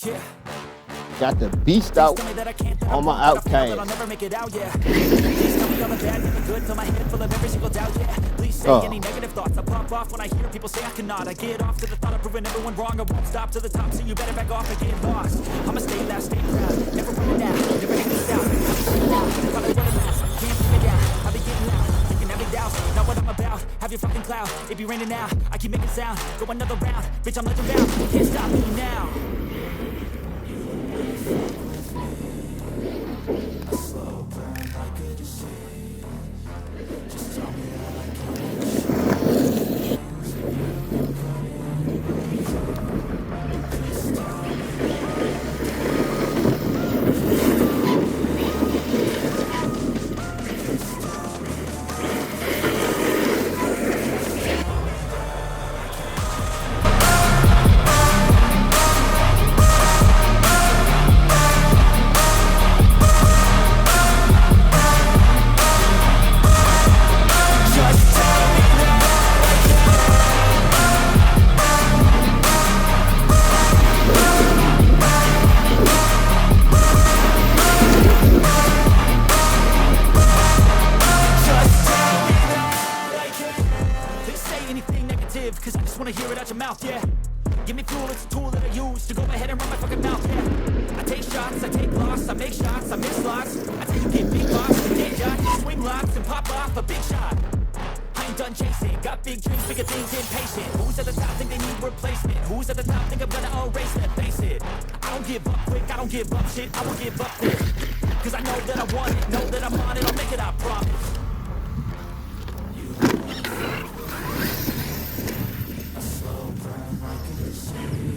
Yeah. Got the beast out on my outcast. I'll never make it out, yeah. Please tell me all the bad, the good, fill my head full of every single doubt, yeah. Please say any negative thoughts. I pop off when I hear people say I cannot. I get off to the thought of proving everyone wrong. I won't stop to the top, so you better back off and get lost. I'ma stay loud, stay proud, never running out, never hit this out. Probably one of the last, can't figure it out. I'll be getting loud, you can never doubt, not what I'm about. Have your fucking cloud, it be raining now. I keep making sound, go another round. Bitch, I'm legend bound, you can't stop me now. A slow burn like a disease. Just tell me that I can't. Cause I just wanna hear it out your mouth, yeah. Give me fuel, it's a tool that I use to go ahead and run my fucking mouth, yeah. I take shots, I take loss, I make shots, I miss lots. I tell you get big lots, take shots, swing lots, and pop off a big shot. I ain't done chasing, got big dreams, bigger things, impatient. Who's at the top think they need replacement? Who's at the top think I'm gonna erase that, face it. I don't give up quick, I don't give up shit, I won't give up quick. Cause I know that I want it, know that I'm on it, I'll make it, I promise. A slow burn like a disease.